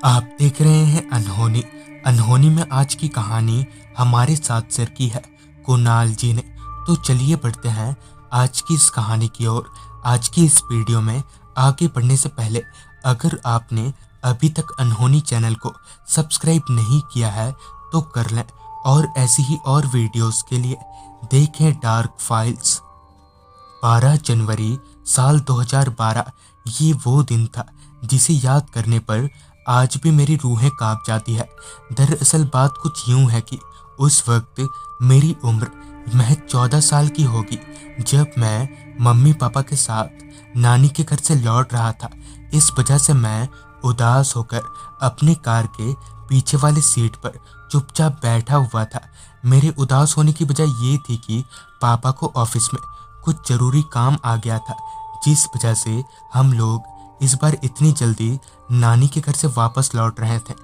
आप देख रहे हैं अनहोनी। अनहोनी में आज की कहानी हमारे साथ शेयर की है कुणाल जी ने। तो चलिए बढ़ते हैं आज की इस कहानी की ओर। आज की इस वीडियो में आगे बढ़ने से पहले अगर आपने अभी तक अनहोनी चैनल को सब्सक्राइब नहीं किया है तो कर लें, और ऐसी ही और वीडियोस के लिए देखें डार्क फाइल्स। 12 जनवरी साल 2012 ये वो दिन था जिसे याद करने पर आज भी मेरी रूहें कांप जाती है। दरअसल बात कुछ यूं है कि उस वक्त मेरी उम्र महज 14 साल की होगी जब मैं मम्मी पापा के साथ नानी के घर से लौट रहा था। इस वजह से मैं उदास होकर अपनी कार के पीछे वाली सीट पर चुपचाप बैठा हुआ था। मेरे उदास होने की वजह ये थी कि पापा को ऑफिस में कुछ जरूरी काम आ गया था, जिस वजह से हम लोग इस बार इतनी जल्दी नानी के घर से वापस लौट रहे थे।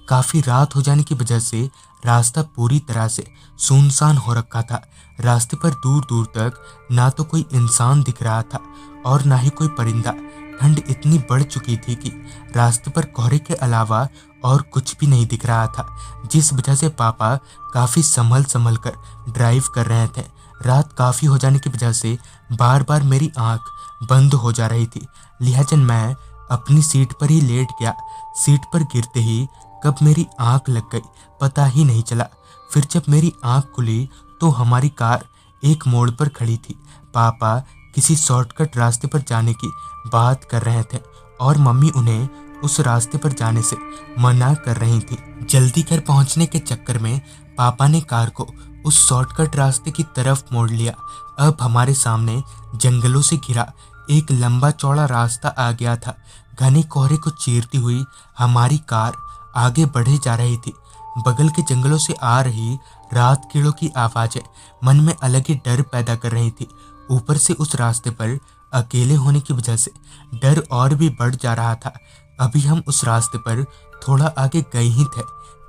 काफी रात हो जाने की वजह से रास्ता पूरी तरह से सुनसान हो रखा था। रास्ते पर दूर दूर तक ना तो कोई इंसान दिख रहा था और ना ही कोई परिंदा। ठंड इतनी बढ़ चुकी थी कि रास्ते पर कोहरे के अलावा और कुछ भी नहीं दिख रहा था, जिस वजह से पापा काफी संभल संभल कर ड्राइव कर रहे थे। रात काफी हो जाने की वजह से बार बार मेरी आंख बंद हो जा रही थी, लिहाजा मैं अपनी सीट पर ही लेट गया। सीट पर गिरते ही कब मेरी आंख लग गई पता ही नहीं चला। फिर जब मेरी आंख खुली तो हमारी कार एक मोड़ पर खड़ी थी। पापा किसी शॉर्टकट रास्ते पर जाने की बात कर रहे थे और मम्मी उन्हें उस रास्ते पर जाने से मना कर रही थी। जल्दी घर पहुंचने के चक्कर में पापा ने कार को उस शॉर्टकट रास्ते की तरफ मोड़ लिया। अब हमारे सामने जंगलों से घिरा एक लंबा चौड़ा रास्ता आ गया था। घने कोहरे को चीरती हुई हमारी कार आगे बढ़े जा रही थी। बगल के जंगलों से आ रही रात कीड़ों की आवाजें मन में अलग ही डर पैदा कर रही थी। ऊपर से उस रास्ते पर अकेले होने की वजह से डर और भी बढ़ जा रहा था। अभी हम उस रास्ते पर थोड़ा आगे गए ही थे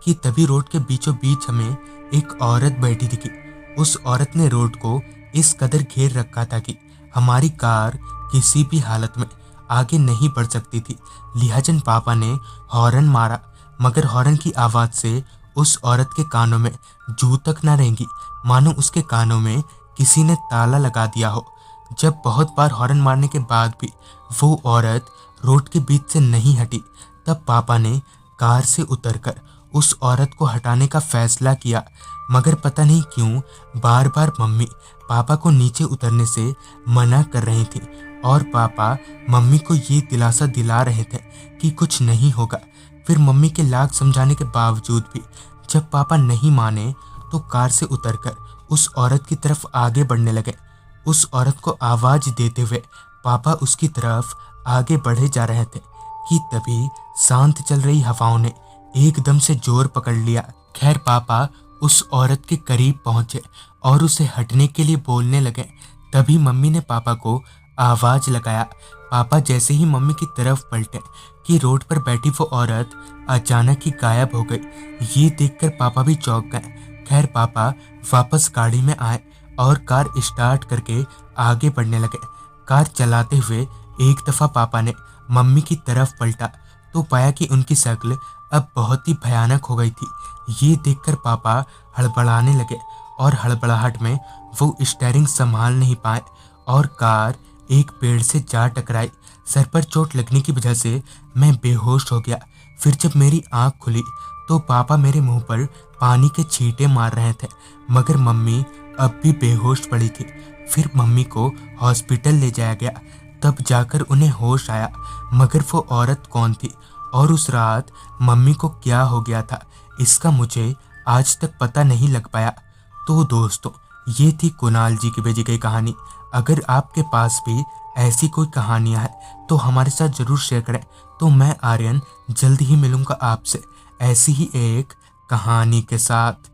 कि तभी रोड के बीचों बीच हमें एक औरत बैठी दिखी। उस औरत ने रोड को इस कदर घेर रखा था कि हमारी कार किसी भी हालत में आगे नहीं बढ़ सकती थी। लिहाजन पापा ने हॉर्न मारा, मगर हॉर्न की आवाज से उस औरत के कानों में जू तक न रेंगी, मानो उसके कानों में किसी ने ताला लगा दिया हो। जब बहुत बार हॉर्न मारने के बाद भी वो औरत रोड के बीच से नहीं हटी, तब पापा ने कार से उतरकर उस औरत को हटाने का फैसला किया। मगर पता नहीं क्यों बार बार मम्मी पापा को नीचे उतरने से मना कर रही थी और पापा मम्मी को ये दिलासा दिला रहे थे कि कुछ नहीं होगा। फिर मम्मी के लाख समझाने के बावजूद भी जब पापा नहीं माने तो कार से उतरकर उस औरत की तरफ आगे बढ़ने लगे। उस औरत को आवाज देते हुए पापा उसकी तरफ आगे बढ़े जा रहे थे कि तभी शांत चल रही हवाओं ने एकदम से जोर पकड़ लिया। खैर पापा उस औरत के करीब पहुंचे और उसे हटने के लिए बोलने लगे। तभी मम्मी ने पापा को आवाज लगाया। पापा जैसे ही मम्मी की तरफ पलटे कि रोड पर बैठी वो औरत अचानक ही गायब हो गई। ये देखकर पापा भी चौंक गए। खैर पापा वापस गाड़ी में आए और कार स्टार्ट करके आगे बढ़ने लगे। कार चलाते हुए एक दफा पापा ने मम्मी की तरफ पलटा तो पाया कि उनकी शक्ल अब बहुत ही भयानक हो गई थी। ये देखकर पापा हड़बड़ाने लगे और हड़बड़ाहट में वो स्टीयरिंग संभाल नहीं पाए और कार एक पेड़ से जा टकराई। सर पर चोट लगने की वजह से मैं बेहोश हो गया। फिर जब मेरी आंख खुली तो पापा मेरे मुंह पर पानी के छींटे मार रहे थे, मगर मम्मी अब भी बेहोश पड़ी थी। फिर मम्मी को हॉस्पिटल ले जाया गया, तब जाकर उन्हें होश आया। मगर वो औरत कौन थी और उस रात मम्मी को क्या हो गया था, इसका मुझे आज तक पता नहीं लग पाया। तो दोस्तों, ये थी कुणाल जी की भेजी गई कहानी। अगर आपके पास भी ऐसी कोई कहानियां हैं तो हमारे साथ जरूर शेयर करें। तो मैं आर्यन जल्द ही मिलूंगा आपसे ऐसी ही एक कहानी के साथ।